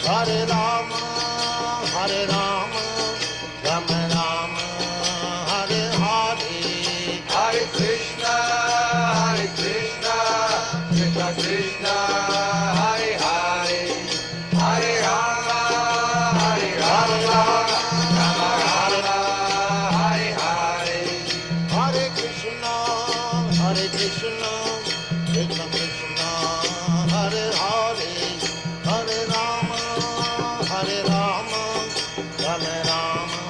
Hare Rama, Hare Rama, Rama Rama, Hare Hare, Hare Krishna, Krishna Krishna, Hare Hare, Hare Rama, Hare Rama, Rama Rama, Hare Hare, Hare Krishna, Krishna Krishna, Hare Hare, Hare Rama, Hare Rama, Rama Rama,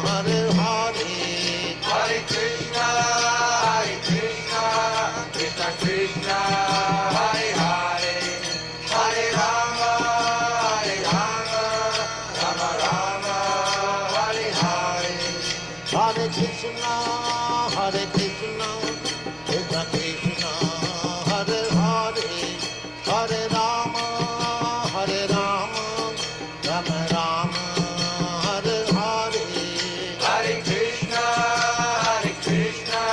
Hare Hare, Hare Krishna, Krishna Krishna, Hare Hare, Hare Rama, Rama Rama, Hare Hare, Hare Krishna, Krishna Krishna, Hare Hare, Hare Rama, Rama Rama, Hare Hare, Hare Krishna,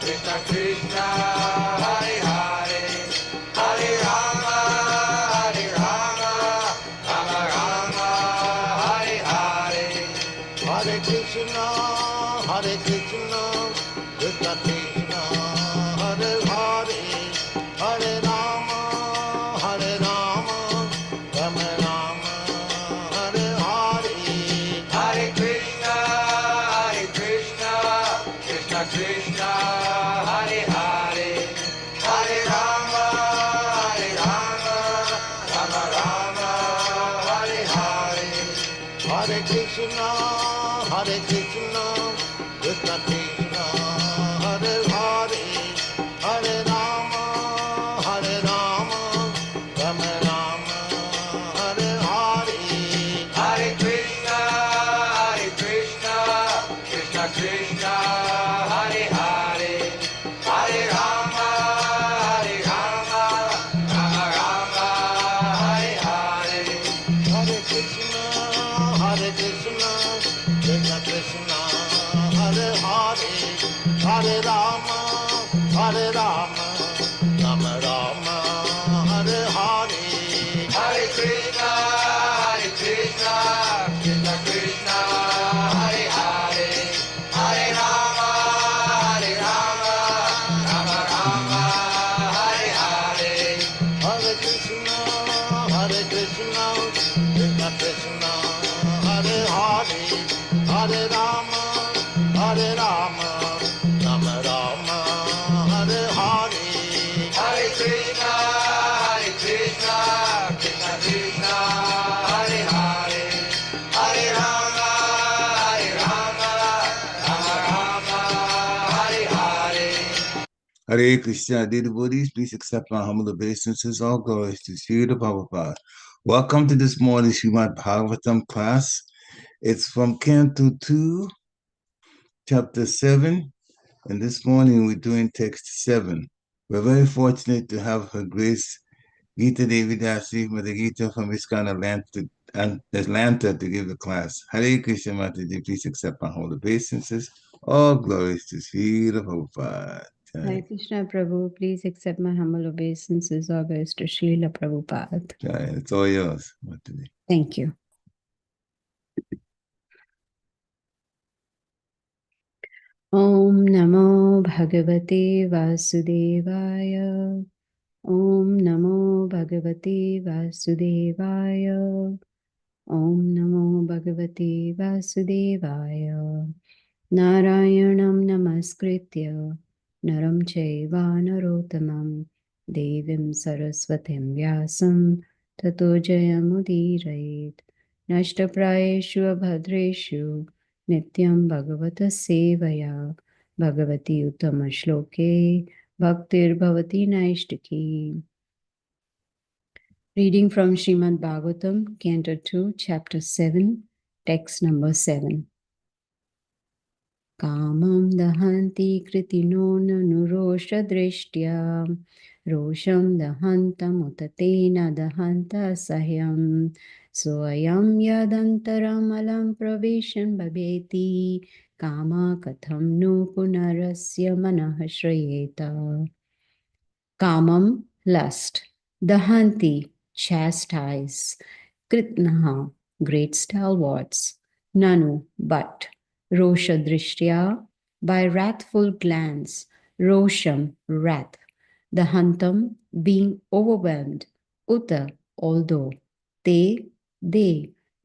Krishna Krishna, Hare Hare, Hare Rama, Rama Rama, Hare Hare, Hare Krishna, Krishna Krishna, Hare Hare, Hare Rama, Rama Rama, Hare Hare, Hare Krishna, Krishna Krishna, Hare Hare, Hare Rama, Rama Rama, Hare Hare, Hare Krishna, Krishna Krishna, Hare Hare, Hare Rama, Rama Rama, Hare Hare, Hare Krishna, Krishna Krishna, Hare Hare, Hare Rama, Rama Rama, Hare Hare, Hare Krishna, Krishna Krishna, Hare Hare, Hare Rama, Rama Rama, Hare Hare, Hare Krishna, Krishna Krishna, Hare Hare, Hare Rama, Rama Rama, Hare Hare, Hare Krishna, Krishna Krishna, Hare Hare, Hare Rama, Rama Rama, Hare Hare, Hare Krishna, Krishna Krishna, Hare Hare, Hare Rama, Rama Rama, Hare Hare. Hare Krishna, dear devotees, please accept my humble obeisances. All glories to Śrīla Prabhupada. Welcome to this morning's Srimad Bhagavatam class. It's from Canto 2, Chapter 7, and this morning we're doing text 7. We're very fortunate to have Her Grace Gita Devi Dasi with the Gita from ISKCON Atlanta to give the class. Hare Krishna Mataji, please accept my humble obeisances. All glories to Śrīla Prabhupada. Hare Krishna Prabhu, please accept my humble obeisances. All glories to Srila Prabhupada. It's all yours, Mataji. Thank you. Om Namo Bhagavate Vasudevaya. Om Namo Bhagavate Vasudevaya. Om Namo Bhagavate Vasudevaya. Narayanam Namaskritya Naram Chaiva Narottamam Devim Saraswatim Vyasam Tato Jayamudirayet Nashtaprayeshu Abhadreshu Nityam Bhagavata Sevaya Bhagavati Uttama Shloke Bhaktir Bhavati Naishtaki. Reading from Srimad Bhagavatam, Canto 2, Chapter 7, Text number 7. Kāmaṁ dahanti kṛtino nanu roṣa-dṛṣṭyā roṣaṁ dahantam utatena dahanta asahyam soayam yadantaram alaṁ praviśan bibheti kāmaḥ kathaṁ no punar asya manaḥ śrayeta. Kāmaṁ, lust. Dahanti, chastise. kṛtino, great stalwarts, nanu, but, roṣa-dṛṣṭyā, by wrathful glance, roṣaṁ, wrath, dahantam, being overwhelmed, uta, although, they,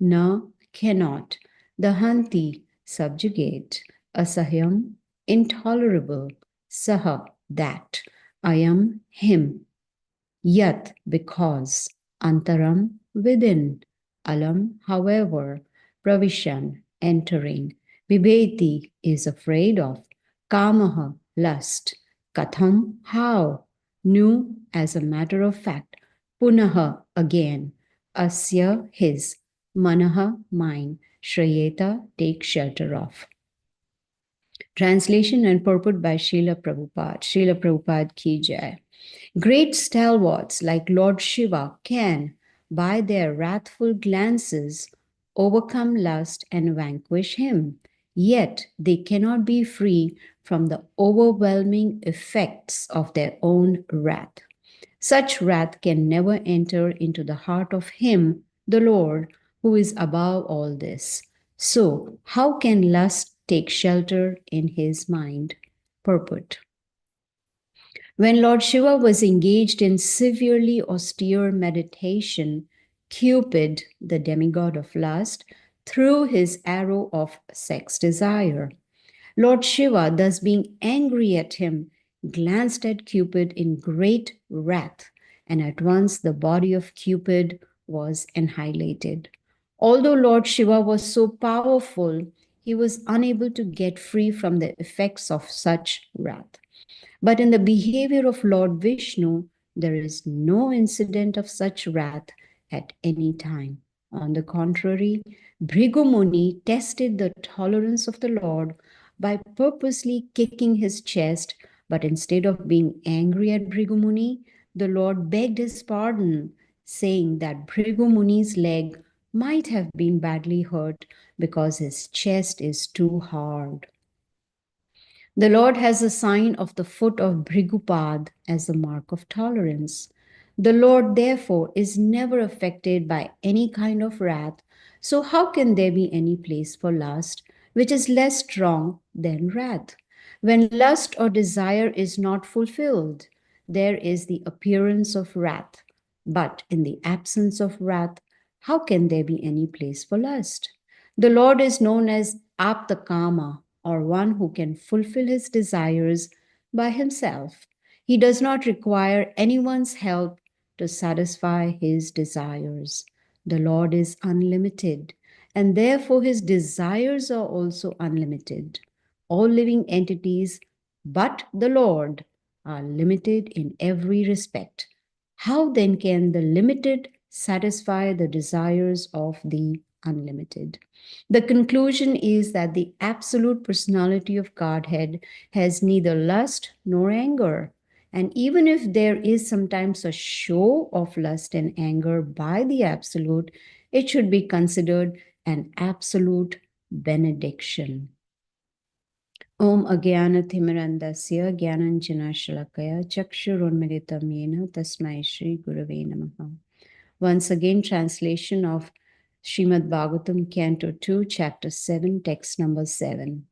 na, cannot, dahanti, subjugate, asahyam, intolerable, saha, that, ayam, him, yat, because, antaram, within, alaṁ, however, praviśan, entering, bibheti, is afraid of, kāmaḥ, lust, kathaṁ, how, nu, as a matter of fact, punar, again, asya, his, manaḥ, mind, śrayeta, take shelter of. Translation and purport by Srila Prabhupada. Srila Prabhupada ki jai. Great stalwarts like Lord Shiva can, by their wrathful glances, overcome lust and vanquish him. Yet they cannot be free from the overwhelming effects of their own wrath. Such wrath can never enter into the heart of him, the Lord, who is above all this. So, how can lust take shelter in his mind? Purport. When Lord Shiva was engaged in severely austere meditation, Cupid, the demigod of lust, threw his arrow of sex desire. Lord Shiva, thus being angry at him, glanced at Cupid in great wrath, and at once the body of Cupid was annihilated. Although Lord Shiva was so powerful, he was unable to get free from the effects of such wrath. But in the behavior of Lord Vishnu, there is no incident of such wrath at any time. On the contrary, Bhrigu Muni tested the tolerance of the Lord by purposely kicking his chest, but instead of being angry at Bhrigu Muni, the Lord begged his pardon, saying that Bhrigu Muni's leg might have been badly hurt because his chest is too hard. The Lord has a sign of the foot of Bhrigupad as the mark of tolerance. The Lord, therefore, is never affected by any kind of wrath. So how can there be any place for lust, which is less strong than wrath? When lust or desire is not fulfilled, there is the appearance of wrath. But in the absence of wrath, how can there be any place for lust? The Lord is known as kāmaṁ, or one who can fulfill his desires by himself. He does not require anyone's help to satisfy his desires. The Lord is unlimited, and therefore his desires are also unlimited. All living entities, but the Lord, are limited in every respect. How then can the limited satisfy the desires of the unlimited? The conclusion is that the absolute personality of Godhead has neither lust nor anger. And even if there is sometimes a show of lust and anger by the absolute, it should be considered an absolute benediction. Om Agyanatimirandasya Gyananjana Shalakaya Chakshurunmilitam Yena Tasmai Shri Gurave Namaha. Once again, translation of Srimad Bhagavatam, Canto 2, Chapter 7, Text number 7.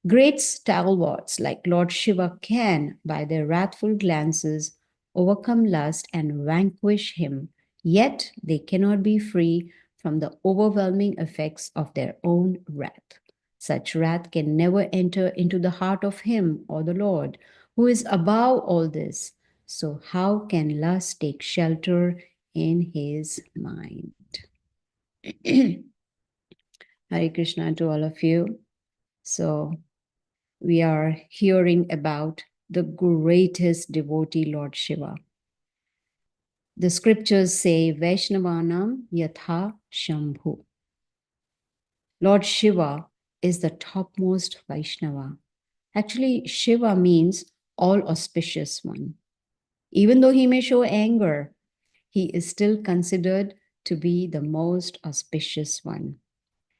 Great stalwarts like Lord Shiva can, by their wrathful glances, overcome lust and vanquish him, yet they cannot be free from the overwhelming effects of their own wrath. Such wrath can never enter into the heart of him or the Lord, who is above all this. So how can lust take shelter in his mind? Hare Krishna to all of you. So we are hearing about the greatest devotee, Lord Shiva. The scriptures say, Vaishnavanam yatha Shambhu. Lord Shiva is the topmost Vaishnava. Actually, Shiva means all auspicious one. Even though he may show anger, he is still considered to be the most auspicious one.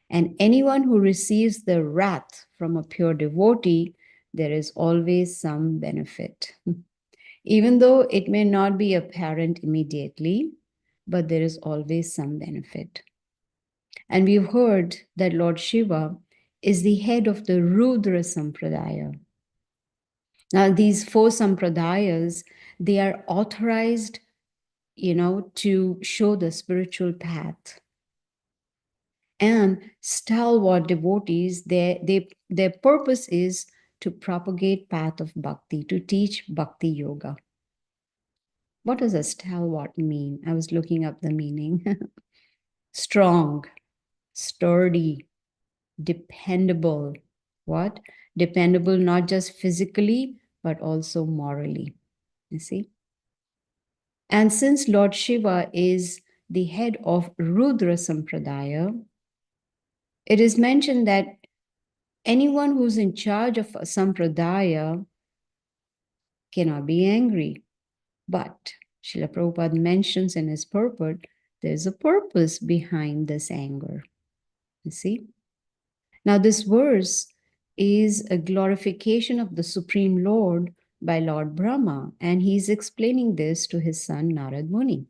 And anyone who receives the wrath from a pure devotee, there is always some benefit. Even though it may not be apparent immediately, but there is always some benefit. And we've heard that Lord Shiva is the head of the Rudra Sampradaya. Now, these four sampradayas, they are authorized, to show the spiritual path. And stalwart devotees, their purpose is to propagate path of bhakti, to teach bhakti yoga. What does a stalwart mean? I was looking up the meaning. Strong, sturdy, dependable. What? Dependable not just physically, but also morally. You see? And since Lord Shiva is the head of Rudra Sampradaya, it is mentioned that anyone who's in charge of a sampradaya cannot be angry. But Srila Prabhupada mentions in his purport, there's a purpose behind this anger. You see? Now, this verse is a glorification of the Supreme Lord by Lord Brahma, and he's explaining this to his son Narad Muni.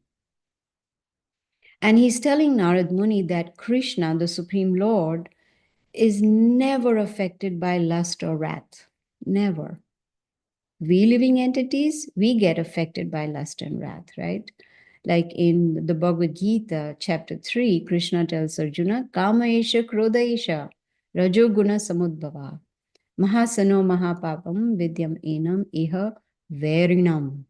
And he's telling Narad Muni that Krishna, the Supreme Lord, is never affected by lust or wrath. Never. We living entities, we get affected by lust and wrath, right? Like in the Bhagavad Gita, chapter 3, Krishna tells Arjuna, kāmaṁ krodha rajo guna samudbhava, mahasano mahapapam vidyam enam iha varinam.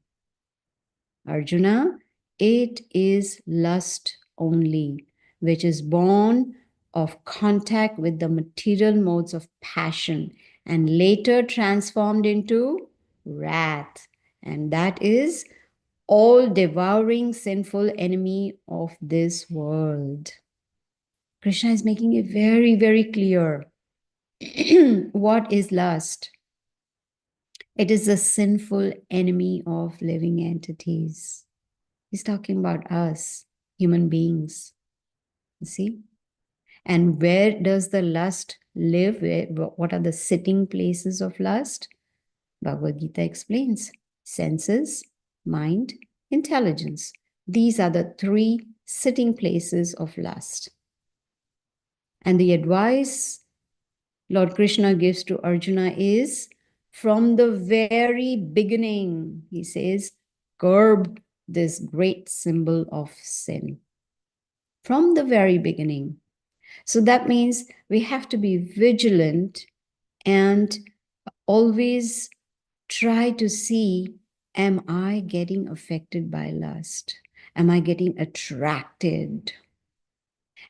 Arjuna, it is lust only, which is born of contact with the material modes of passion and later transformed into wrath. And that is all devouring sinful enemy of this world. Krishna is making it very, very clear. What is lust? It is a sinful enemy of living entities. He's talking about us, human beings. You see? And where does the lust live? What are the sitting places of lust? Bhagavad Gita explains senses, mind, intelligence. These are the three sitting places of lust. And the advice Lord Krishna gives to Arjuna is from the very beginning, he says, curb this great symbol of sin. From the very beginning. So that means we have to be vigilant and always try to see, am I getting affected by lust? Am I getting attracted?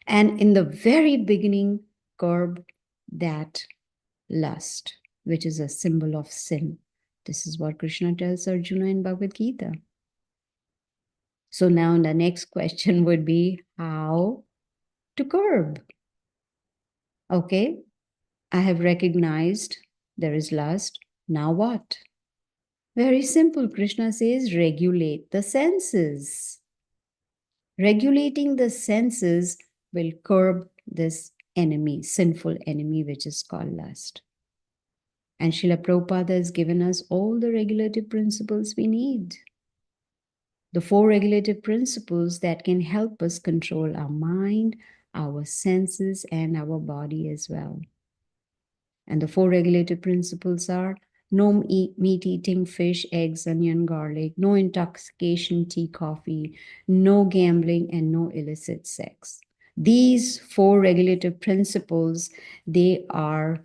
And in the very beginning, curb that lust, which is a symbol of sin. This is what Krishna tells Arjuna in Bhagavad Gita. So now the next question would be how to curb. Okay, I have recognized there is lust. Now what? Very simple. Krishna says, regulate the senses. Regulating the senses will curb this enemy, sinful enemy, which is called lust. And Srila Prabhupada has given us all the regulative principles we need. The four regulative principles that can help us control our mind, our senses, and our body as well. And the four regulative principles are no meat eating, fish, eggs, onion, garlic, no intoxication, tea, coffee, no gambling, and no illicit sex. These four regulative principles, they are,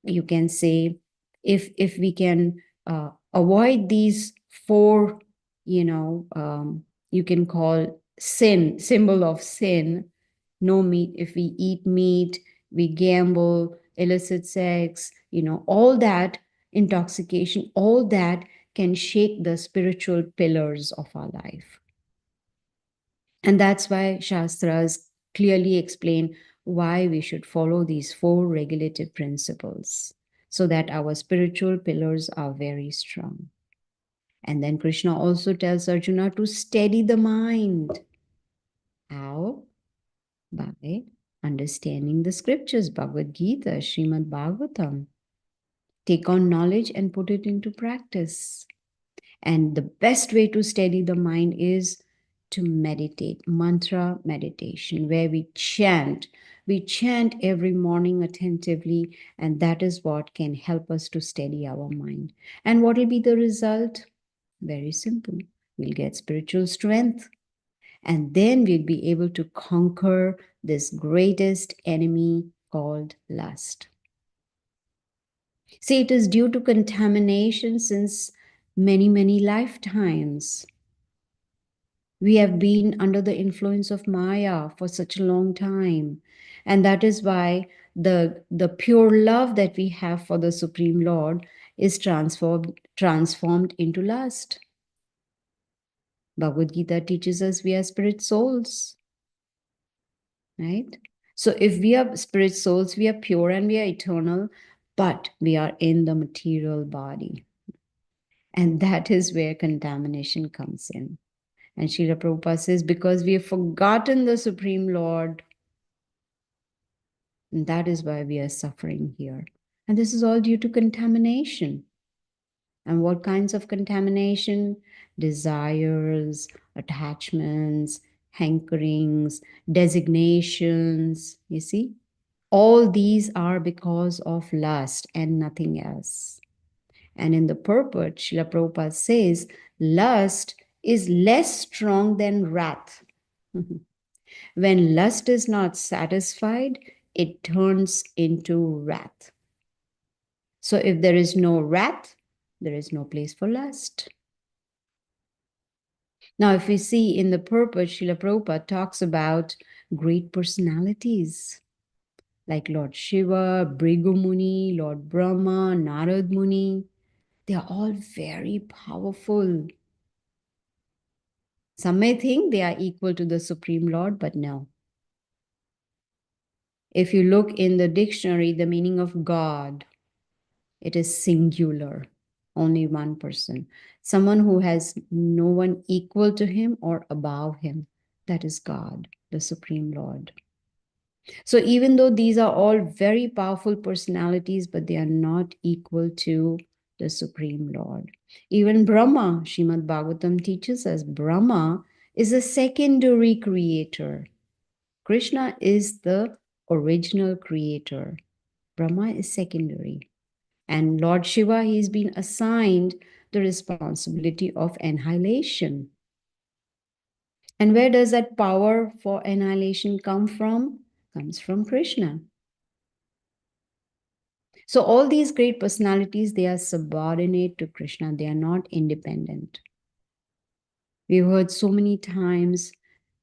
you can say, if we can avoid these four, you can call sin, symbol of sin, no meat. If we eat meat, we gamble, illicit sex, all that, intoxication, all that can shake the spiritual pillars of our life. And that's why Shastras clearly explain why we should follow these four regulative principles so that our spiritual pillars are very strong. And then Krishna also tells Arjuna to steady the mind. How? By understanding the scriptures, Bhagavad Gita, Srimad Bhagavatam. Take on knowledge and put it into practice. And the best way to steady the mind is to meditate, mantra meditation, where we chant. We chant every morning attentively, and that is what can help us to steady our mind. And what will be the result? Very simple. We'll get spiritual strength, and then we'll be able to conquer this greatest enemy called lust. See, it is due to contamination since many, many lifetimes. We have been under the influence of Maya for such a long time. And that is why the pure love that we have for the Supreme Lord is transformed into lust. Bhagavad Gita teaches us we are spirit souls, right? So if we are spirit souls, we are pure and we are eternal, but we are in the material body. And that is where contamination comes in. And Srila Prabhupada says, because we have forgotten the Supreme Lord, and that is why we are suffering here. And this is all due to contamination. And what kinds of contamination? Desires, attachments, hankerings, designations. You see? All these are because of lust and nothing else. And in the purport, Srila Prabhupada says, lust is less strong than wrath. When lust is not satisfied, it turns into wrath. So if there is no wrath, there is no place for lust. Now, if we see in the purport, Srila Prabhupada talks about great personalities like Lord Shiva, Bhrigu Muni, Lord Brahma, Narad Muni. They are all very powerful. Some may think they are equal to the Supreme Lord, but no. If you look in the dictionary, the meaning of God, it is singular, only one person. Someone who has no one equal to him or above him. That is God, the Supreme Lord. So even though these are all very powerful personalities, but they are not equal to the Supreme Lord. Even Brahma, Srimad Bhagavatam teaches us, Brahma is a secondary creator. Krishna is the original creator. Brahma is secondary. And Lord Shiva, he's been assigned the responsibility of annihilation. And where does that power for annihilation come from? Comes from Krishna. So all these great personalities, they are subordinate to Krishna. They are not independent. We've heard so many times,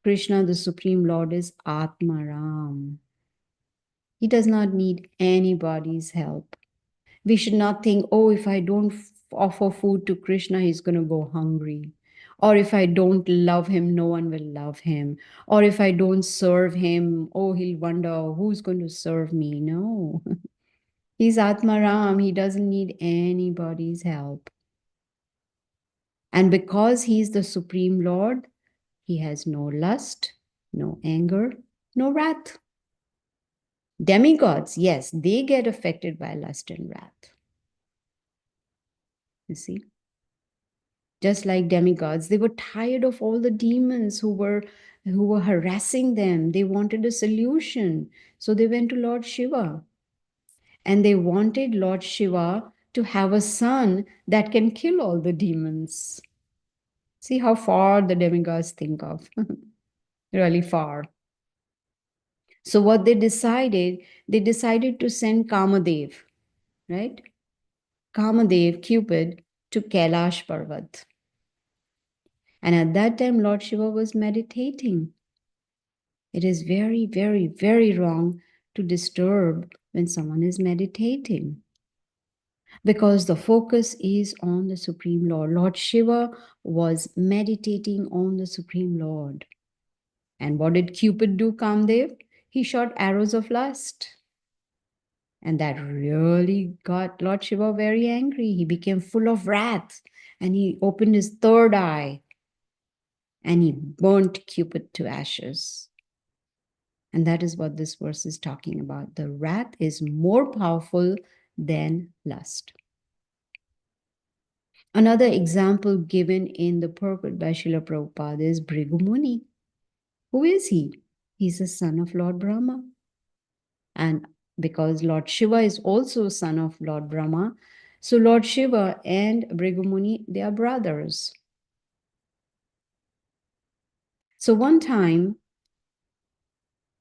Krishna, the Supreme Lord, is Atmaram. He does not need anybody's help. We should not think, oh, if I don't offer food to Krishna, he's going to go hungry. Or if I don't love him, no one will love him. Or if I don't serve him, oh, he'll wonder who's going to serve me. No. He's Atmaram. He doesn't need anybody's help. And because he's the Supreme Lord, he has no lust, no anger, no wrath. Demigods, yes, they get affected by lust and wrath. You see? Just like demigods, they were tired of all the demons who were harassing them. They wanted a solution. So they went to Lord Shiva. And they wanted Lord Shiva to have a son that can kill all the demons. See how far the demigods think of. Really far. So what they decided to send Kamadev, right? Kamadev, Cupid, to Kailash Parvat. And at that time, Lord Shiva was meditating. It is very, very, very wrong to disturb when someone is meditating. Because the focus is on the Supreme Lord. Lord Shiva was meditating on the Supreme Lord. And what did Cupid do, Kamdev? He shot arrows of lust. And that really got Lord Shiva very angry. He became full of wrath. And he opened his third eye. And he burnt Cupid to ashes. And that is what this verse is talking about. The wrath is more powerful than lust. Another example given in the purport by Srila Prabhupada is Bhrigu Muni. Who is he? He's a son of Lord Brahma. And because Lord Śiva is also son of Lord Brahma, so Lord Śiva and Bhrigu Muni, they are brothers. So one time,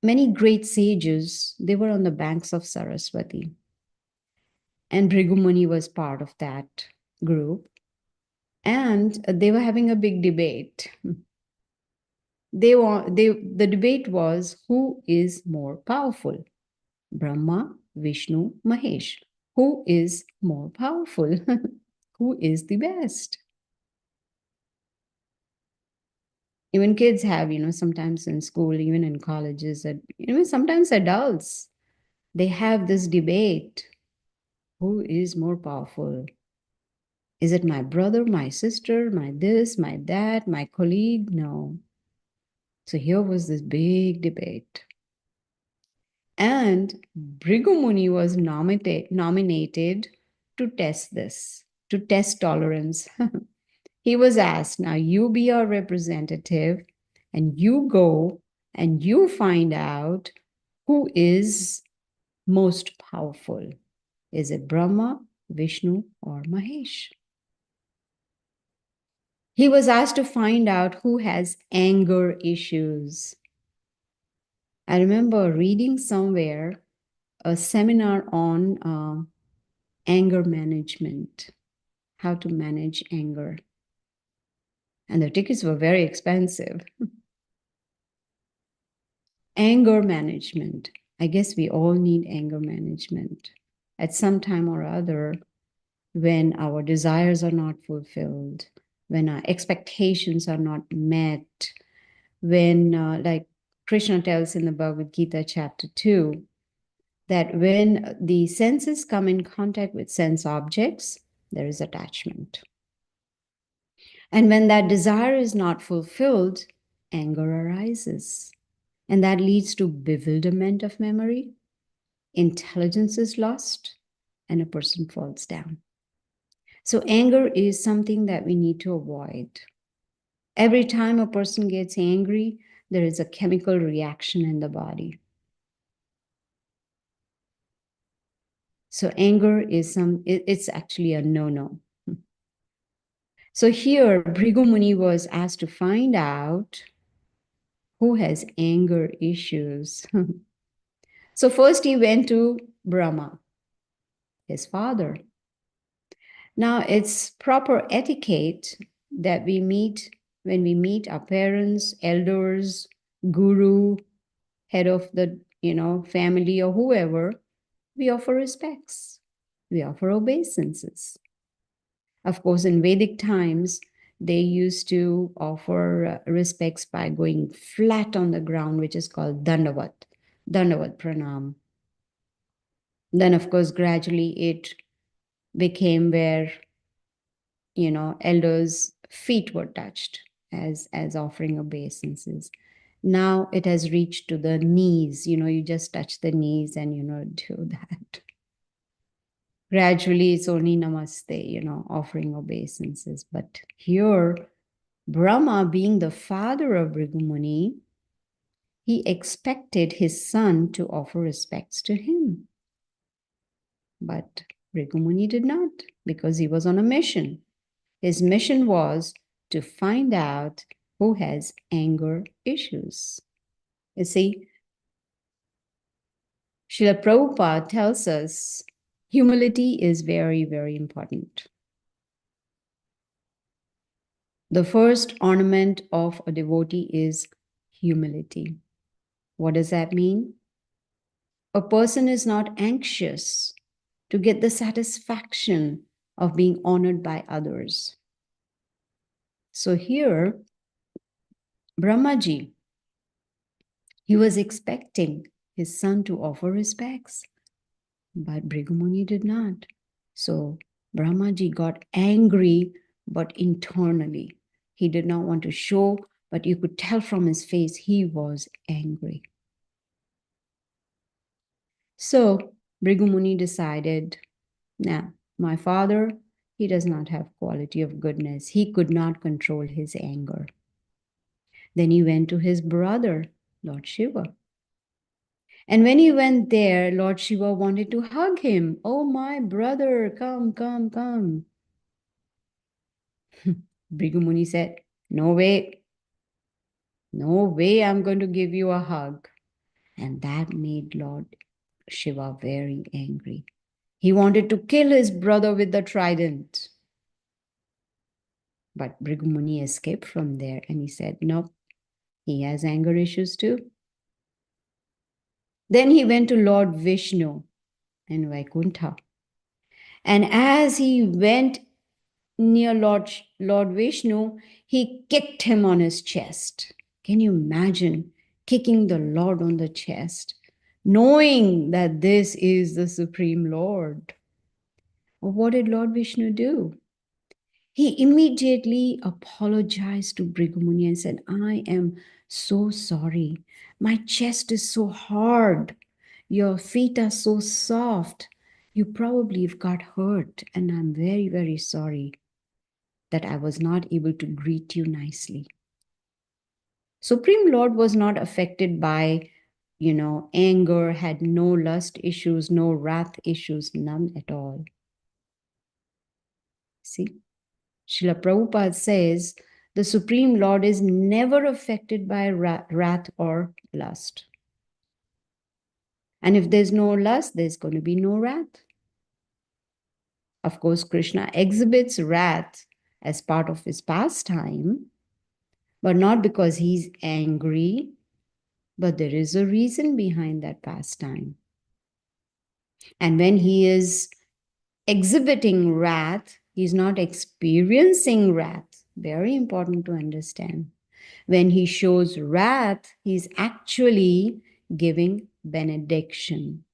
many great sages, they were on the banks of Saraswati. And Bhrigu Muni was part of that group. And they were having a big debate. The debate was, who is more powerful? Brahma, Vishnu, Mahesh. Who is more powerful? Who is the best? Even kids have, sometimes in school, even in colleges, sometimes adults, they have this debate. Who is more powerful? Is it my brother, my sister, my this, my that, my colleague? No. So here was this big debate. And Bhrigu Muni was nominated to test this, to test tolerance. He was asked, now you be our representative and you go and you find out who is most powerful. Is it Brahma, Vishnu, or Mahesh? He was asked to find out who has anger issues. I remember reading somewhere a seminar on anger management, how to manage anger. And the tickets were very expensive. Anger management. I guess we all need anger management at some time or other when our desires are not fulfilled, when our expectations are not met, when, like Krishna tells in the Bhagavad Gita, chapter 2, that when the senses come in contact with sense objects, there is attachment. And when that desire is not fulfilled, anger arises. And that leads to bewilderment of memory, intelligence is lost, and a person falls down. So anger is something that we need to avoid. Every time a person gets angry, there is a chemical reaction in the body. So anger is it's actually a no-no. So here, Bhrigu Muni was asked to find out who has anger issues. So first he went to Brahma, his father. Now it's proper etiquette that when we meet our parents, elders, guru, head of the family or whoever, we offer respects, we offer obeisances. Of course, in Vedic times, they used to offer respects by going flat on the ground, which is called dandavat pranam. Then, of course, gradually it became where, elders' feet were touched as offering obeisances. Now it has reached to the knees, you just touch the knees and, do that. Gradually, it's only namaste, offering obeisances. But here, Brahma, being the father of Bhrigu Muni, he expected his son to offer respects to him. But Bhrigu Muni did not, because he was on a mission. His mission was to find out who has anger issues. You see, Srila Prabhupada tells us humility is very, very important. The first ornament of a devotee is humility. What does that mean? A person is not anxious to get the satisfaction of being honored by others. So here, Brahmaji, he was expecting his son to offer respects, but Bhrigu Muni did not. So Brahmaji got angry, but internally. He did not want to show, but you could tell from his face he was angry. So Bhrigu Muni decided, now, my father, He does not have quality of goodness. He could not control his anger. Then he went to his brother, Lord Shiva. And when he went there, Lord Shiva wanted to hug him. Oh, my brother, come, come, come. Bhrigu Muni said, no way. No way I'm going to give you a hug. And that made Lord Shiva very angry. He wanted to kill his brother with the trident. But Bhrigu Muni escaped from there and he said, nope, he has anger issues too. Then he went to Lord Vishnu in Vaikuntha. And as he went near Lord Vishnu, he kicked him on his chest. Can you imagine kicking the Lord on the chest, knowing that this is the Supreme Lord? What did Lord Vishnu do? He immediately apologized to Bhrigu Muni and said, I am so sorry. My chest is so hard. Your feet are so soft. You probably have got hurt, and I'm very, very sorry that I was not able to greet you nicely. Supreme Lord was not affected by, anger, had no lust issues, no wrath issues, none at all. See? Srila Prabhupada says, the Supreme Lord is never affected by wrath or lust. And if there's no lust, there's going to be no wrath. Of course, Krishna exhibits wrath as part of his pastime, but not because he's angry, but there is a reason behind that pastime. And when he is exhibiting wrath, he's not experiencing wrath. Very important to understand. When he shows wrath, he's actually giving benediction.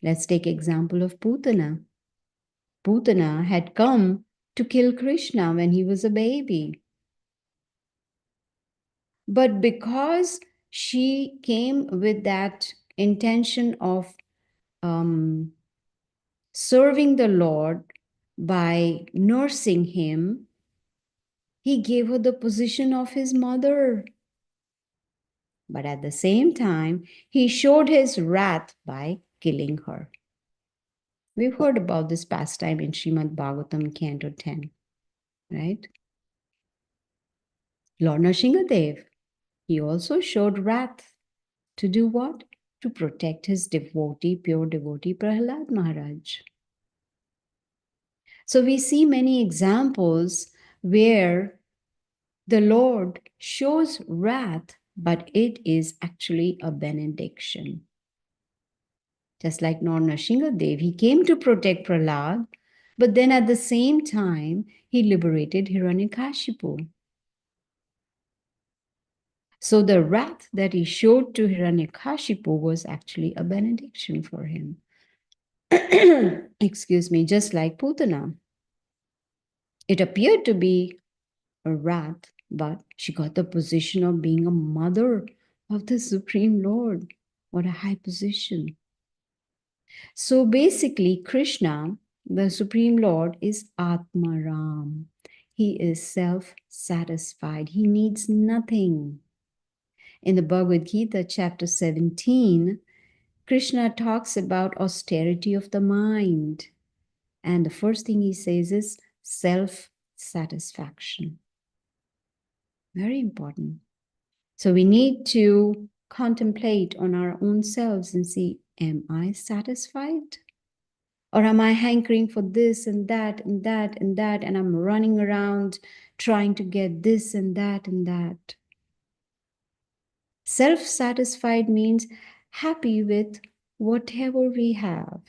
Let's take example of Putana. Putana had come to kill Krishna when he was a baby. But because she came with that intention of serving the Lord by nursing him, he gave her the position of his mother. But at the same time, he showed his wrath by killing her. We've heard about this pastime in Srimad Bhagavatam, Canto 10, right? Lord Nrsimhadev, he also showed wrath. To do what? To protect his devotee, pure devotee, Prahlad Maharaj. So we see many examples where the Lord shows wrath, but it is actually a benediction. Just like Lord Nrsimhadev, he came to protect Prahlad, but then at the same time, he liberated Hiranyakashipu. So the wrath that he showed to Hiranyakashipu was actually a benediction for him. Excuse me, just like Putana. It appeared to be a wrath, but she got the position of being a mother of the Supreme Lord. What a high position. So basically, Krishna, the Supreme Lord, is Atmaram. He is self-satisfied. He needs nothing. In the Bhagavad Gita, chapter 17, Krishna talks about austerity of the mind. And the first thing he says is self-satisfaction. Very important. So we need to contemplate on our own selves and see, am I satisfied? Or am I hankering for this and that and that and that, and I'm running around trying to get this and that and that? Self-satisfied means happy with whatever we have,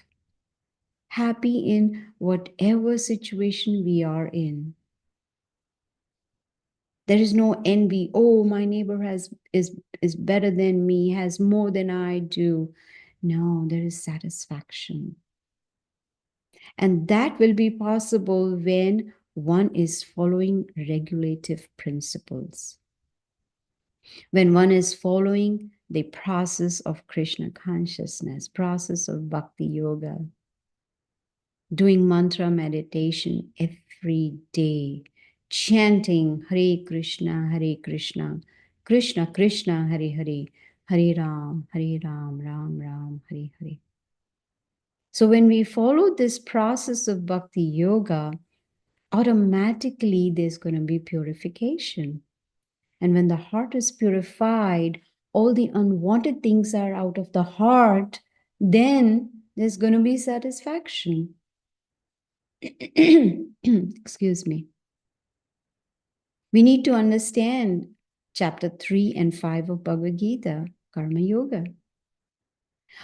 happy in whatever situation we are in. There is no envy. Oh, my neighbor is better than me, has more than I do. No, there is satisfaction. And that will be possible when one is following regulative principles. When one is following the process of Krishna consciousness, process of bhakti yoga. doing mantra meditation every day, chanting Hare Krishna, Krishna Krishna, Hare Hare, Hare Ram, Ram Ram, Hare Hare. So when we follow this process of bhakti yoga, automatically there's going to be purification. And when the heart is purified, all the unwanted things are out of the heart, then there's going to be satisfaction. Excuse me. We need to understand chapter 3 and 5 of Bhagavad Gita, Karma Yoga.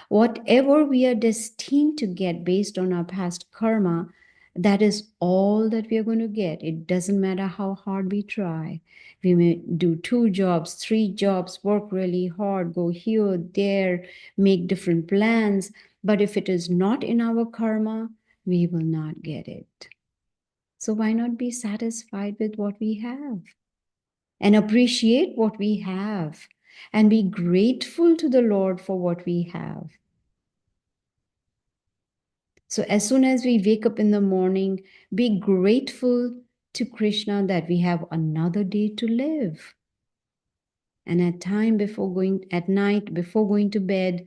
Whatever we are destined to get based on our past karma, that is all that we are going to get. It doesn't matter how hard we try. We may do 2 jobs, 3 jobs, work really hard, go here, there, make different plans. But if it is not in our karma, we will not get it. So why not be satisfied with what we have and appreciate what we have and be grateful to the Lord for what we have? So as soon as we wake up in the morning, be grateful to Krishna that we have another day to live. And at night before going to bed,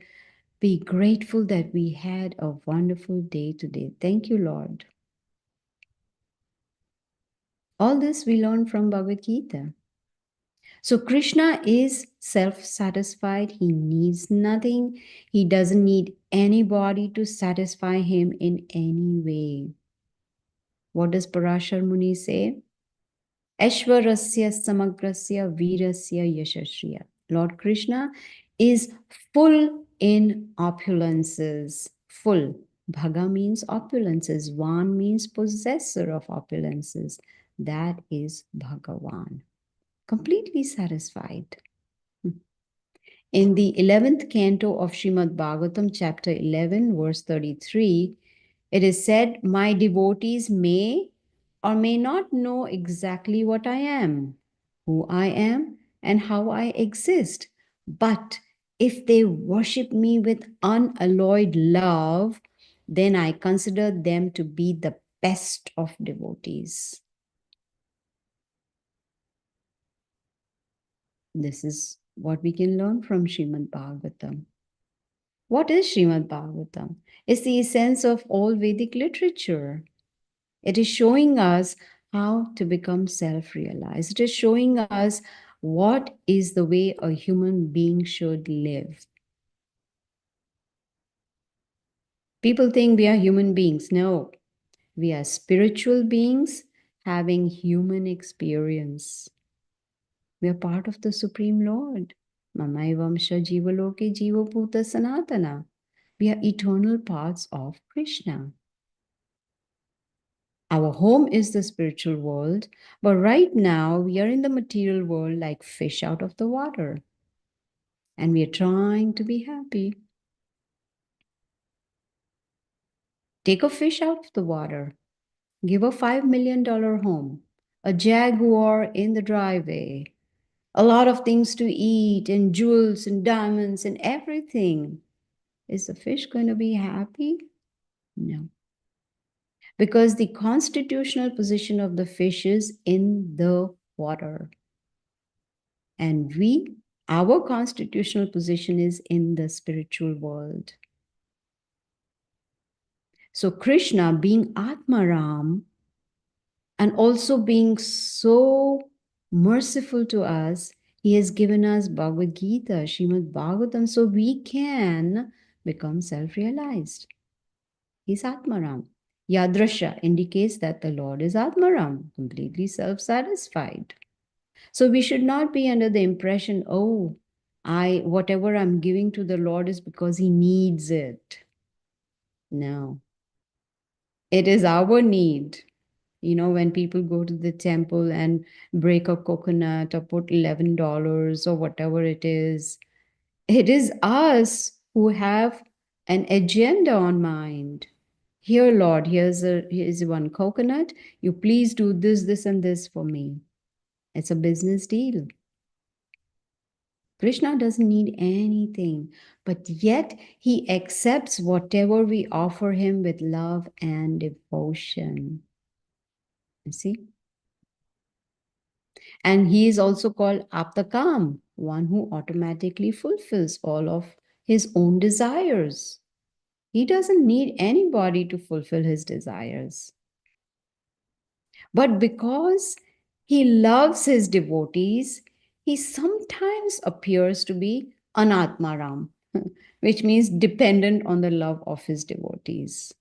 be grateful that we had a wonderful day today. Thank you, Lord. All this we learn from Bhagavad Gita. So Krishna is self-satisfied. He needs nothing. He doesn't need anybody to satisfy him in any way. What does Parashar Muni say? Aishwarasya samagrasya virasya yashasriya. Lord Krishna is full in opulences. Full. Bhaga means opulences. Van means possessor of opulences. That is Bhagavan. Completely satisfied. In the 11th canto of Srimad Bhagavatam, chapter 11, verse 33, it is said, my devotees may or may not know exactly what I am, who I am, and how I exist. But if they worship me with unalloyed love, then I consider them to be the best of devotees. This is what we can learn from Srimad Bhagavatam. What is Srimad Bhagavatam? It's the essence of all Vedic literature. It is showing us how to become self-realized. It is showing us what is the way a human being should live. People think we are human beings. No, we are spiritual beings having human experience. We are part of the Supreme Lord. Mamaivamsha jivaloke jivaputa sanatana. We are eternal parts of Krishna. Our home is the spiritual world, but right now we are in the material world like fish out of the water. And we are trying to be happy. Take a fish out of the water. Give a $5 million home, a Jaguar in the driveway, a lot of things to eat, and jewels and diamonds and everything. Is the fish going to be happy? No. Because the constitutional position of the fish is in the water. And our constitutional position is in the spiritual world. So Krishna, being Atmaram, and also being so merciful to us, he has given us Bhagavad Gita, Srimad Bhagavatam, so we can become self-realized. He's Atmaram. Yadrasha indicates that the Lord is Atmaram, completely self-satisfied. So we should not be under the impression, oh, whatever I'm giving to the Lord is because he needs it. No. It is our need. You know, when people go to the temple and break a coconut or put $11 or whatever it is us who have an agenda on mind. Here, Lord, here's one coconut. You please do this, this, and this for me. It's a business deal. Krishna doesn't need anything, but yet he accepts whatever we offer him with love and devotion. You see? And he is also called aptakam, one who automatically fulfills all of his own desires. He doesn't need anybody to fulfill his desires. But because he loves his devotees, he sometimes appears to be anatmaram, which means dependent on the love of his devotees.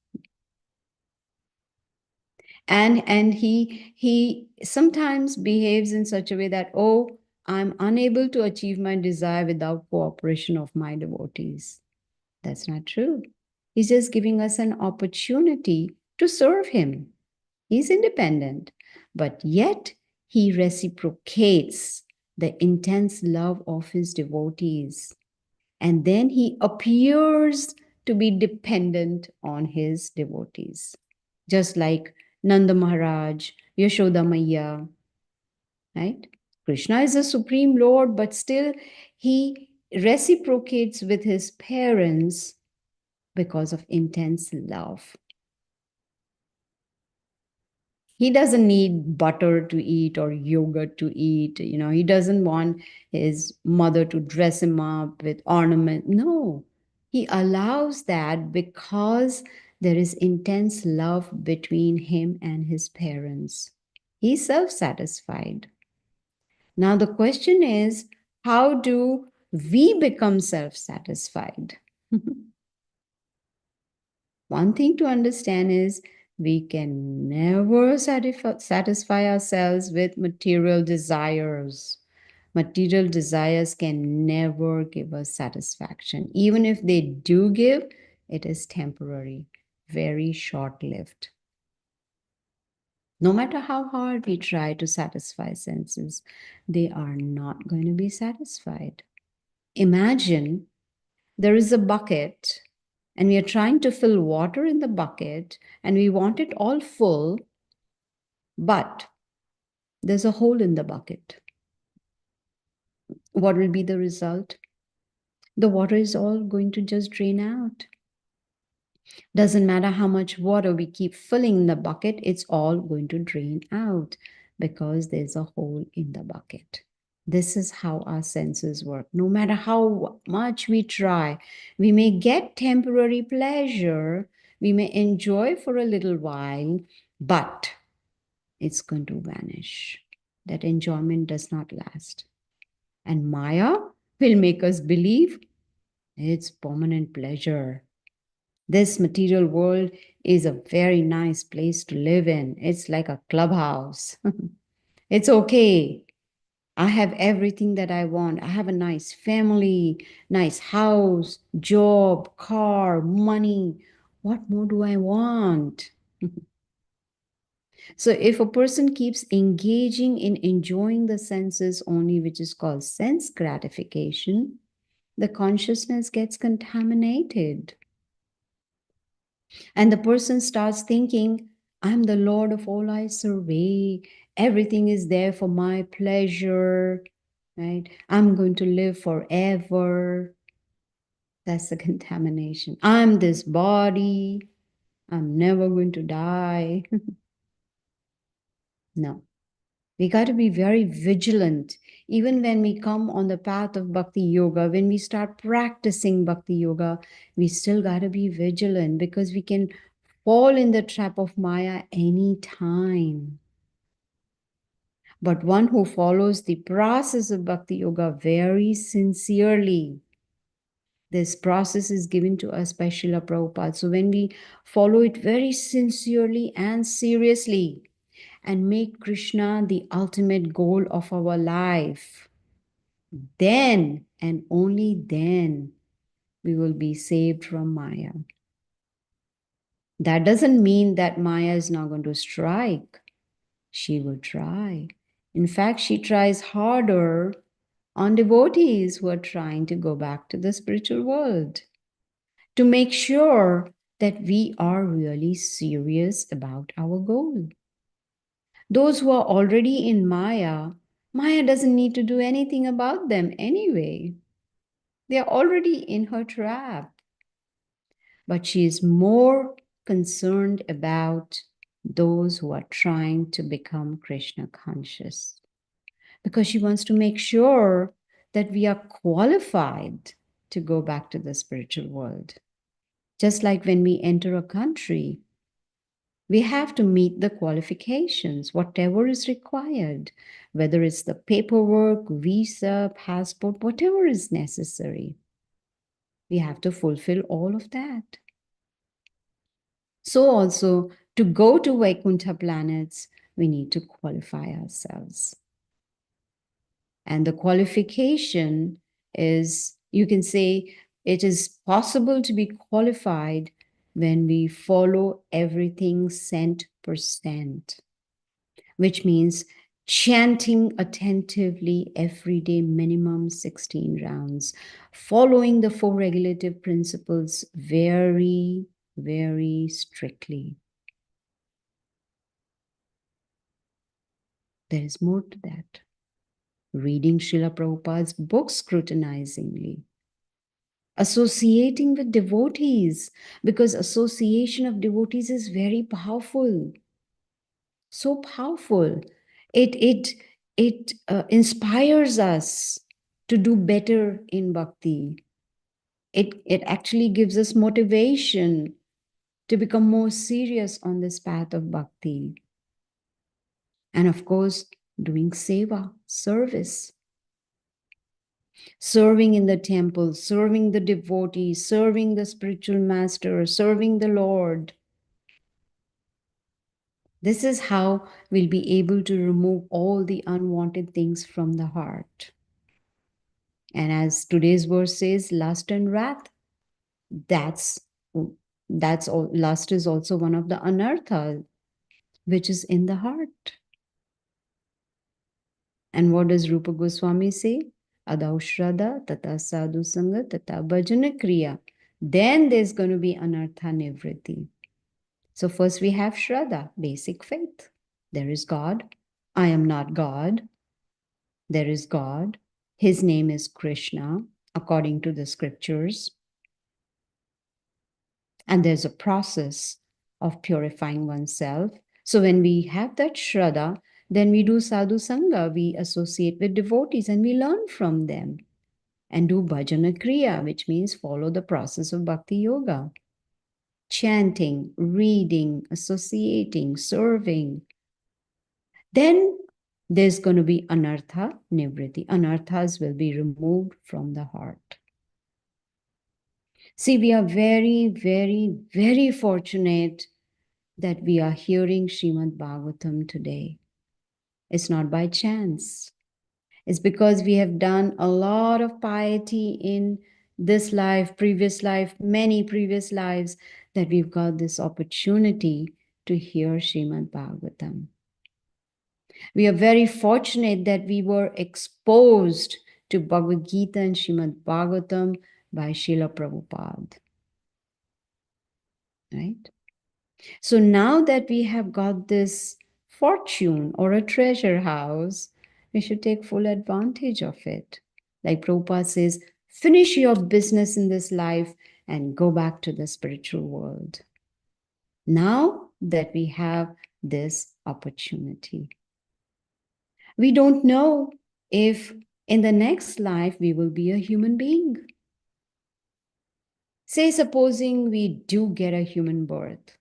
And he sometimes behaves in such a way that, oh, I'm unable to achieve my desire without cooperation of my devotees. That's not true. He's just giving us an opportunity to serve him. He's independent, but yet he reciprocates the intense love of his devotees. And then he appears to be dependent on his devotees, just like Nanda Maharaj, Yashoda Maiya, right? Krishna is the Supreme Lord, but still he reciprocates with his parents because of intense love. He doesn't need butter to eat or yogurt to eat. He doesn't want his mother to dress him up with ornament. No, he allows that because there is intense love between him and his parents. He's self-satisfied. Now, the question is, how do we become self-satisfied? One thing to understand is we can never satisfy ourselves with material desires. Material desires can never give us satisfaction. Even if they do give, it is temporary, very short lived. No matter how hard we try to satisfy senses, they are not going to be satisfied. Imagine there is a bucket and we are trying to fill water in the bucket and we want it all full, but there's a hole in the bucket. What will be the result? The water is all going to just drain out. Doesn't matter how much water we keep filling in the bucket, it's all going to drain out because there's a hole in the bucket. This is how our senses work. No matter how much we try, we may get temporary pleasure, we may enjoy for a little while, but it's going to vanish. That enjoyment does not last. And Maya will make us believe it's permanent pleasure. This material world is a very nice place to live in. It's like a clubhouse. It's okay. I have everything that I want. I have a nice family, nice house, job, car, money. What more do I want? So if a person keeps engaging in enjoying the senses only, which is called sense gratification, the consciousness gets contaminated. And the person starts thinking, I'm the Lord of all I survey. Everything is there for my pleasure, right? I'm going to live forever. That's the contamination. I'm this body. I'm never going to die. No. We got to be very vigilant. Even when we come on the path of bhakti yoga, when we start practicing bhakti yoga, we still got to be vigilant because we can fall in the trap of Maya anytime. But one who follows the process of bhakti yoga very sincerely, this process is given to us by Srila Prabhupada. So when we follow it very sincerely and seriously, and make Krishna the ultimate goal of our life, then and only then we will be saved from Maya. That doesn't mean that Maya is not going to strike. She will try. In fact, she tries harder on devotees who are trying to go back to the spiritual world to make sure that we are really serious about our goal. Those who are already in Maya Maya doesn't need to do anything about them anyway. They are already in her trap. But she is more concerned about those who are trying to become Krishna conscious, because she wants to make sure that we are qualified to go back to the spiritual world. Just like when we enter a country, we have to meet the qualifications, whatever is required, whether it's the paperwork, visa, passport, whatever is necessary. We have to fulfill all of that. So also, to go to Vaikuntha planets, we need to qualify ourselves. And the qualification is, you can say, it is possible to be qualified when we follow everything %, which means chanting attentively every day, minimum 16 rounds, following the 4 regulative principles very, very strictly. There is more to that. Reading Srila Prabhupada's books scrutinizingly. Associating with devotees, because association of devotees is very powerful. So powerful. It inspires us to do better in bhakti. It actually gives us motivation to become more serious on this path of bhakti. And of course, doing seva, service. Serving in the temple, serving the devotees, serving the spiritual master, serving the Lord. This is how we'll be able to remove all the unwanted things from the heart. And as today's verse says, lust and wrath, that's all. Lust is also one of the anartha, which is in the heart. And what does Rupa Goswami say? Adaushraddha, tata sadhu sanga, tata bhajana kriya. Then there's going to be anartha nivritti. So first we have Shraddha, basic faith. There is God. I am not God. There is God. His name is Krishna, according to the scriptures. And there's a process of purifying oneself. So when we have that Shraddha, then we do sadhu sanga, we associate with devotees and we learn from them. And do bhajana kriya, which means follow the process of bhakti yoga. Chanting, reading, associating, serving. Then there's going to be anartha nivritti. Anarthas will be removed from the heart. See, we are very, very, very fortunate that we are hearing Srimad Bhagavatam today. It's not by chance. It's because we have done a lot of piety in this life, previous life, many previous lives, that we've got this opportunity to hear Srimad Bhagavatam. We are very fortunate that we were exposed to Bhagavad Gita and Srimad Bhagavatam by Srila Prabhupada. Right? So now that we have got this fortune or a treasure house, we should take full advantage of it. Like Prabhupada says, finish your business in this life and go back to the spiritual world. Now that we have this opportunity. We don't know if in the next life we will be a human being. Say, supposing we do get a human birth.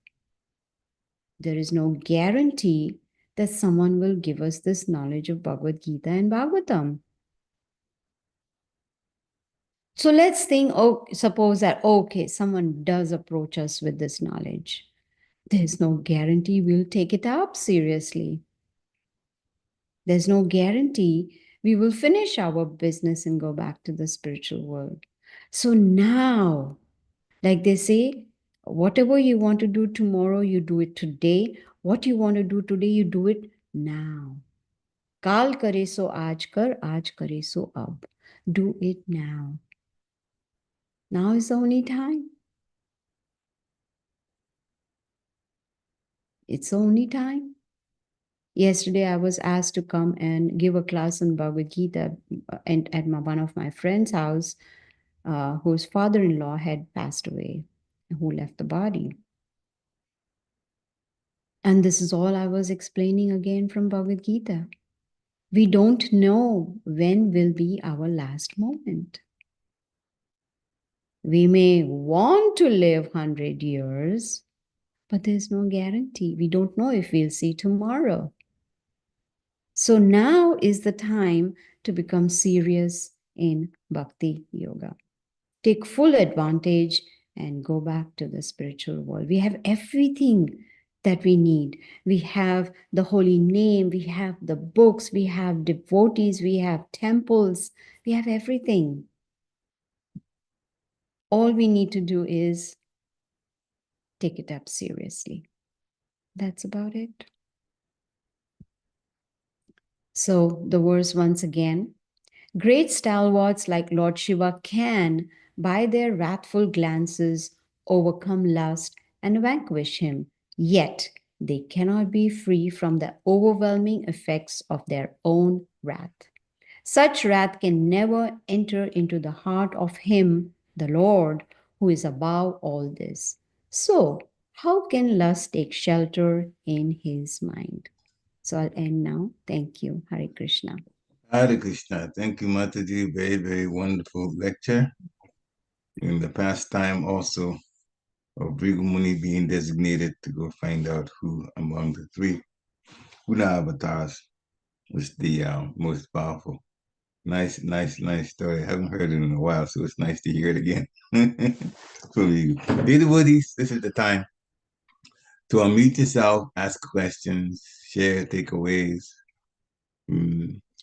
There is no guarantee that someone will give us this knowledge of Bhagavad Gita and Bhagavatam. So let's think, suppose that, okay, someone does approach us with this knowledge. There's no guarantee we'll take it up seriously. There's no guarantee we will finish our business and go back to the spiritual world. So now, like they say, whatever you want to do tomorrow, you do it today. What you want to do today, you do it now. Kal kare so aaj kar, aaj kare so ab. Do it now. Now is the only time. It's the only time. Yesterday, I was asked to come and give a class on Bhagavad Gita at one of my friend's house, whose father-in-law had passed away, who left the body. And this is all I was explaining again from Bhagavad Gita. We don't know when will be our last moment. We may want to live 100 years, but there's no guarantee. We don't know if we'll see tomorrow. So now is the time to become serious in Bhakti Yoga. Take full advantage and go back to the spiritual world. We have everything that we need. We have the holy name, we have the books, we have devotees, we have temples, we have everything. All we need to do is take it up seriously. That's about it. So the verse once again. Great stalwarts like Lord Śiva can, by their wrathful glances, overcome lust and vanquish him. Yet they cannot be free from the overwhelming effects of their own wrath. Such wrath can never enter into the heart of him, the Lord, who is above all this. So, how can lust take shelter in his mind? So I'll end now. Thank you. Hare Krishna. Hare Krishna. Thank you, Mataji. Very, very wonderful lecture. In the past time also of Bhrigu Muni being designated to go find out who among the three Buddha avatars was the most powerful. Nice story. I haven't heard it in a while, so it's nice to hear it again from you. Dear devotees, this is the time to unmute yourself, ask questions, share takeaways,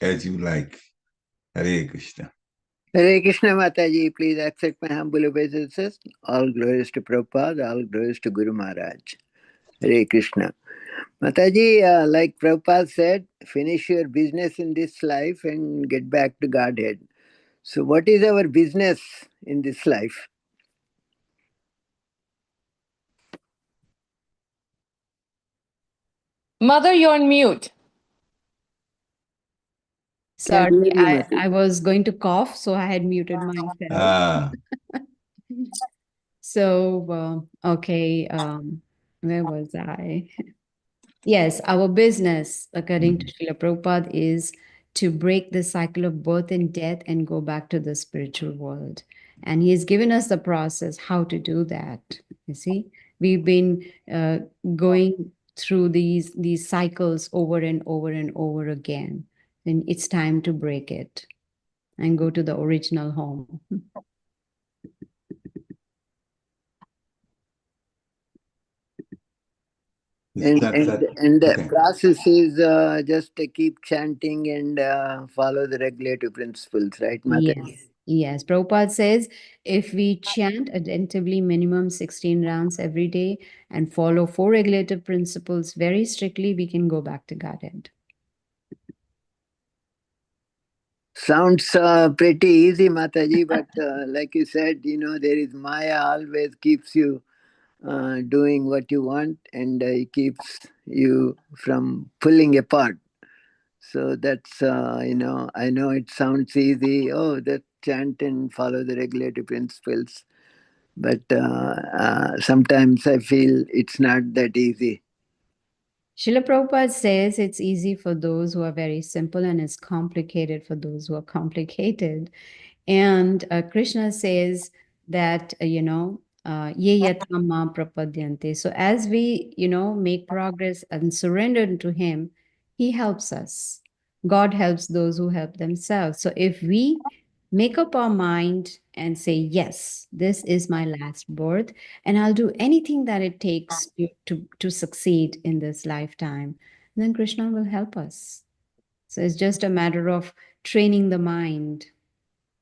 as you like. Hare Krishna. Hare Krishna Mataji, please accept my humble obeisances. All glories to Prabhupada, all glories to Guru Maharaj. Hare Krishna. Mataji, like Prabhupada said, finish your business in this life and get back to Godhead. So what is our business in this life? Mother, you're on mute. Sorry, I was going to cough, so I had muted myself. So, okay, where was I? Yes, our business, according to Srila Prabhupada, is to break the cycle of birth and death and go back to the spiritual world. And he has given us the process how to do that. You see, we've been going through these cycles over and over and over again. And it's time to break it and go to the original home. And the process is just to keep chanting and follow the regulative principles, right, Mataji? Yes. Prabhupada says if we chant attentively minimum 16 rounds every day and follow 4 regulative principles very strictly, we can go back to Godhead. Sounds pretty easy, Mataji, but like you said, there is Maya always keeps you doing what you want, and it keeps you from pulling apart. So that's, I know it sounds easy. Oh, that chant and follow the regulative principles. But sometimes I feel it's not that easy. Srila Prabhupada says it's easy for those who are very simple and it's complicated for those who are complicated. And Krishna says that, ye yatama prapadyante. So as we, make progress and surrender to him, he helps us. God helps those who help themselves. So if we make up our mind and say, yes, this is my last birth, and I'll do anything that it takes to succeed in this lifetime, then Krishna will help us. So it's just a matter of training the mind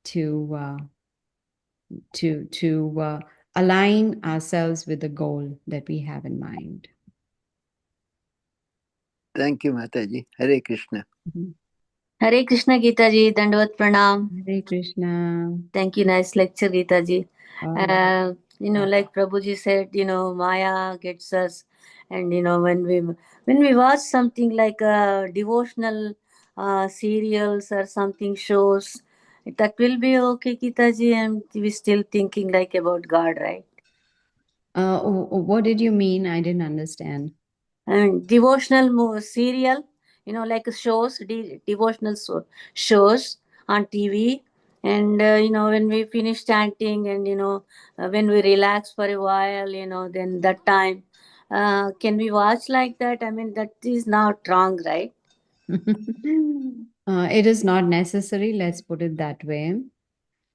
to align ourselves with the goal that we have in mind. Thank you, Mataji. Hare Krishna. Hare Krishna, Gita ji. Dandavat pranam. Hare Krishna. Thank you. Nice lecture, Gita ji. Like Prabhuji said, Maya gets us, and when we watch something like devotional serials or something shows, that will be okay, Gitaji, and we still thinking like about God, right? What did you mean? I didn't understand. And devotional serial, like shows, devotional shows on TV. And when we finish chanting, and when we relax for a while, then that time, can we watch like that? I mean, that is not wrong, right? It is not necessary, let's put it that way.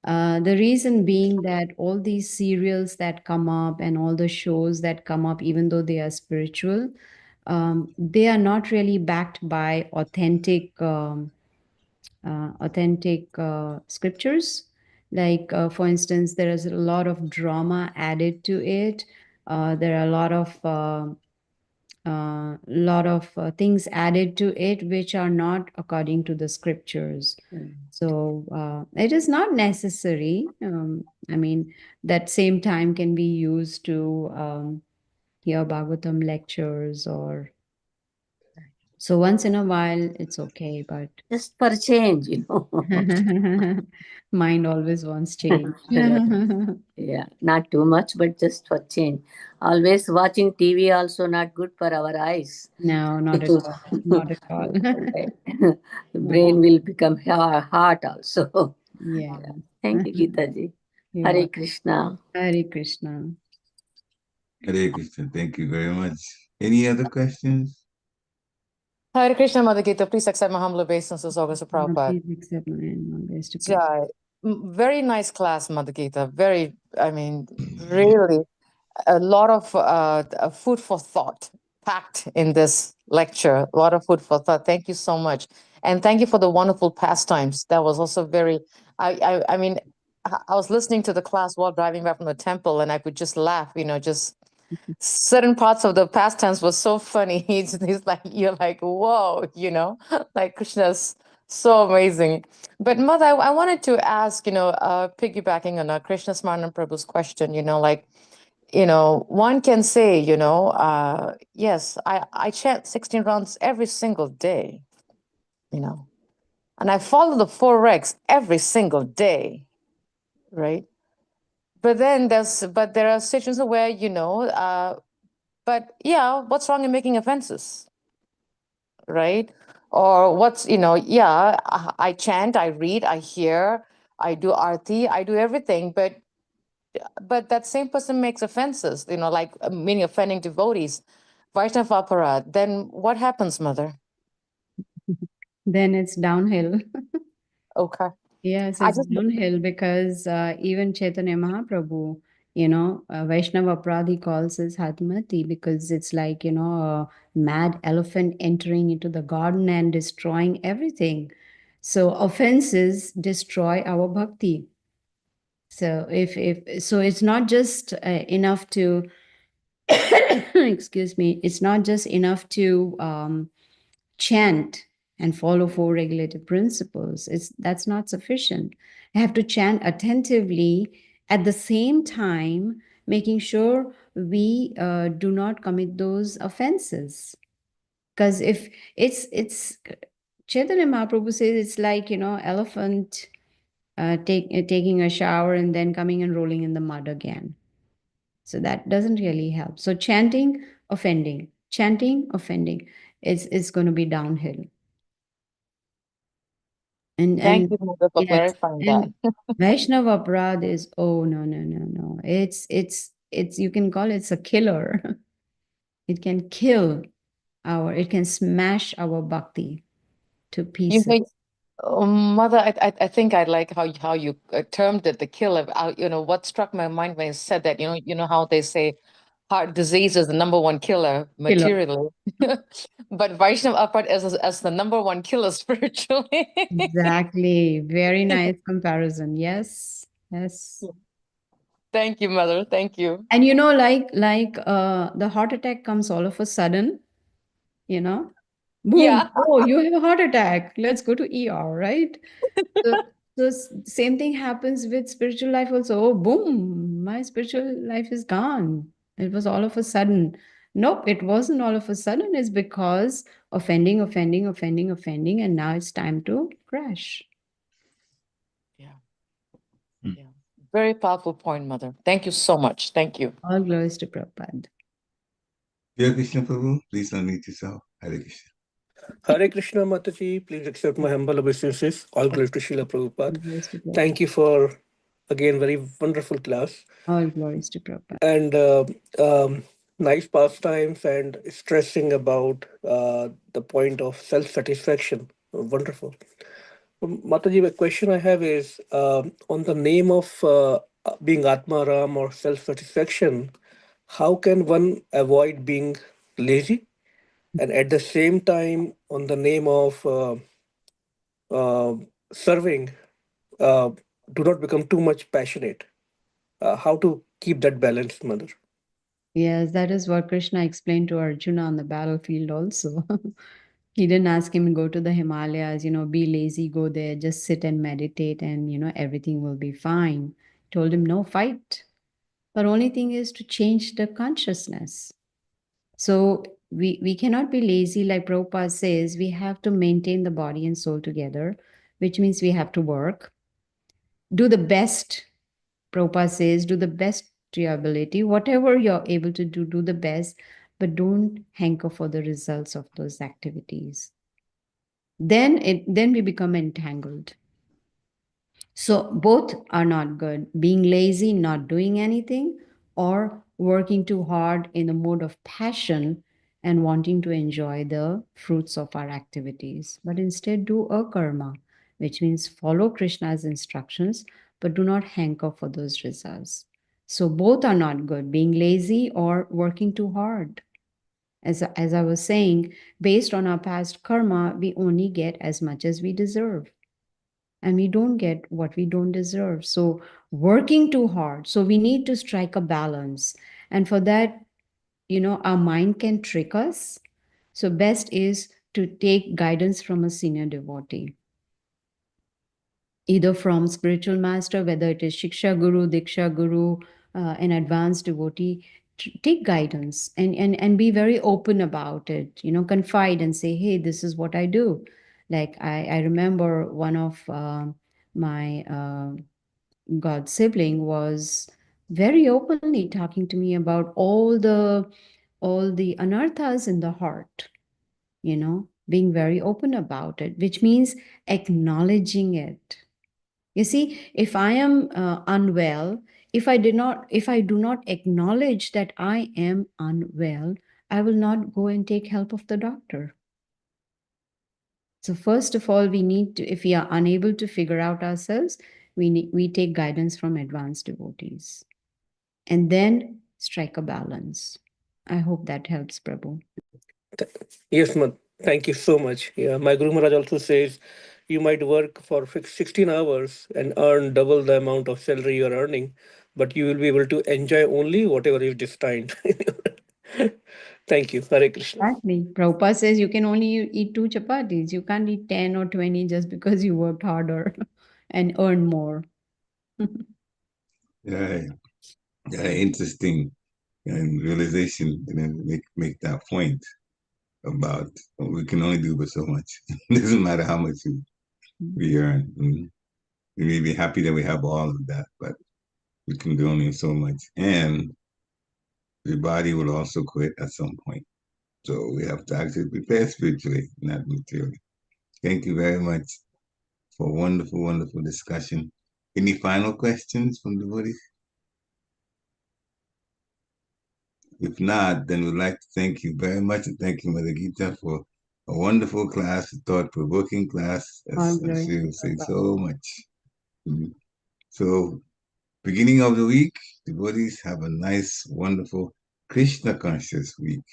The reason being that all these serials that come up and all the shows that come up, even though they are spiritual, they are not really backed by authentic scriptures. Like, for instance, there is a lot of drama added to it. There are a lot of things added to it which are not according to the scriptures. So it is not necessary. I mean, that same time can be used to hear Bhagavatam lectures, or so once in a while it's okay, but Just for change, mind always wants change. Yeah, not too much, but just for change. Always watching TV also not good for our eyes. No, not at all. Not at all. Right. The brain will become heart also. Yeah. Yeah. Thank you, Gita ji. You Hare are. Krishna. Hare Krishna. Hare Krishna. Thank you very much. Any other questions? Hare Krishna, Mother Gita. Please accept my humble obeisances, August Prabhupada. Please accept my best to Jai. Very nice class, Mother Gita. Very, I mean, really a lot of food for thought packed in this lecture. A lot of food for thought. Thank you so much. And thank you for the wonderful pastimes. That was also very, I mean, I was listening to the class while driving back from the temple, and I could just laugh, just certain parts of the pastimes were so funny. It's like, you're like, whoa, like Krishna's so amazing. But Mother, I wanted to ask, piggybacking on Krishna Smarana Prabhu's question, like, one can say, yes, I chant 16 rounds every single day, and I follow the 4 regs every single day, right? But then there are situations where, but yeah, what's wrong in making offenses, right? Or what's, yeah, I chant, I read, I hear, I do arti, I do everything, but that same person makes offenses, like meaning offending devotees, Vaishnava aparad, then what happens, Mother? Then it's downhill. Okay. Yes, I it's just downhill because even Chaitanya Mahaprabhu, Vaishnava Aparadhi calls us Hatmati, because it's like, a mad elephant entering into the garden and destroying everything. So offenses destroy our bhakti. So so it's not just enough to excuse me, it's not just enough to chant and follow 4 regulative principles. That's not sufficient. I have to chant attentively, at the same time making sure we do not commit those offenses. Because if it's Chaitanya Mahaprabhu says it's like, elephant taking a shower and then coming and rolling in the mud again. So that doesn't really help. So chanting, offending, it's going to be downhill. thank you, Mother, for Yes, clarifying and that. Vaishnava Aparad is, oh no. It's you can call it's a killer. It can kill it can smash our bhakti to You pieces. know, Mother, I think I like how you termed it, the killer. What struck my mind when you said that, how they say heart disease is the number 1 killer materially, but Vaishnava Aparad as the number 1 killer spiritually. Exactly. Very nice comparison. Yes. Thank you, Mother. Thank you. And the heart attack comes all of a sudden, boom. Yeah. Oh, you have a heart attack. Let's go to ER, right? So same thing happens with spiritual life also. Oh, boom, my spiritual life is gone. It was all of a sudden. Nope, it wasn't all of a sudden. It's because offending, and now it's time to crash. Yeah. Yeah. Very powerful point, Mother. Thank you so much. Thank you. All glories to Prabhupada. Dear Krishna Prabhu, please unmute yourself. Hare Krishna. Hare Krishna Mataji, please accept my humble obeisances. All glory to Srila Prabhupada. Glories to Prabhupada. Thank you for, again, very wonderful class. All glories to Prabhupada. And nice pastimes and stressing about the point of self-satisfaction. Wonderful. Mataji, the question I have is on the name of being Atmaram or self-satisfaction, how can one avoid being lazy? And at the same time, on the name of serving, do not become too much passionate. How to keep that balance, Mother? Yes, that is what Krishna explained to Arjuna on the battlefield also. He didn't ask him to go to the Himalayas, be lazy, go there, just sit and meditate and, everything will be fine. He told him, no, fight. But only thing is to change the consciousness. So we cannot be lazy, like Prabhupada says. We have to maintain the body and soul together, which means we have to work. Do the best, Prabhupada says, do the best to your ability. Whatever you're able to do, do the best, but don't hanker for the results of those activities. Then we become entangled. So both are not good. Being lazy, not doing anything, or working too hard in the mode of passion and wanting to enjoy the fruits of our activities. But instead do a karma, which means follow Krishna's instructions, but do not hanker for those results. So both are not good, being lazy or working too hard. As I was saying, based on our past karma, we only get as much as we deserve. And we don't get what we don't deserve. So working too hard. So we need to strike a balance. And for that, our mind can trick us. So best is to take guidance from a senior devotee, either from spiritual master, whether it is Shiksha Guru, Diksha Guru, an advanced devotee. Take guidance and be very open about it, confide and say, hey, this is what I do. Like I remember one of my god sibling was very openly talking to me about all the anarthas in the heart, being very open about it, which means acknowledging it. You see, if I am unwell, if I do not acknowledge that I am unwell, I will not go and take help of the doctor. So first of all, we need to, if we are unable to figure out ourselves, we take guidance from advanced devotees and then strike a balance. I hope that helps, Prabhu. Yes, ma'am. Thank you so much. Yeah, my Guru Maharaj also says you might work for 16 hours and earn double the amount of salary you're earning, but you will be able to enjoy only whatever is destined. Thank you. Hare Krishna. Exactly. Prabhupada says you can only eat 2 chapatis. You can't eat 10 or 20 just because you worked harder and earned more. Yeah, interesting and realization, make that point about we can only do but so much. It doesn't matter how much we earn. We may be happy that we have all of that, but we can do only so much. And the body will also quit at some point. So we have to actually prepare spiritually, not materially. Thank you very much for a wonderful, wonderful discussion. Any final questions from the devotees? If not, then we'd like to thank you very much and thank you, Mother Gita, for a wonderful class, a thought-provoking class, as she will say so much. So, beginning of the week, devotees have a nice, wonderful, Krishna-conscious week.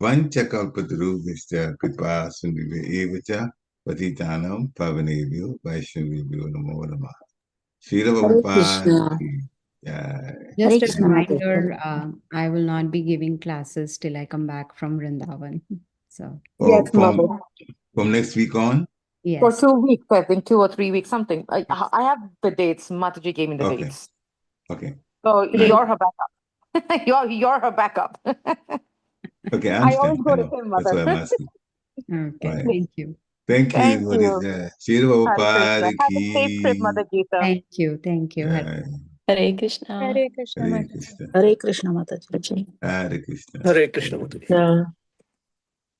Vanchakalpatarubhishya kripa sundhivya patitanam pavanebhyo vaishnavibhyo namo namaha. Srila Hare Prabhupada. Krishna. Yeah. Just a Krishna, reminder, I will not be giving classes till I come back from Vrindavan. So, Yes, Mother. From next week on? yes. For 2 weeks, I think 2 or 3 weeks, something. I have the dates. Mataji gave me the dates. Okay. So you're her backup. you're her backup. Okay, I I understand. always go I to know. him, That's mother. why I'm asking. Okay, Right. thank you. Thank you. Thank What is you. that? Shri Hare Prabhupada Krishna. Have a safe trip, ki. Mother Gita. Thank you. Thank you. Jai. Hare Krishna. Hare Krishna, Hare Mataji. Krishna. Hare Krishna, Mataji. Hare Krishna. Hare Krishna, Mataji. Yeah.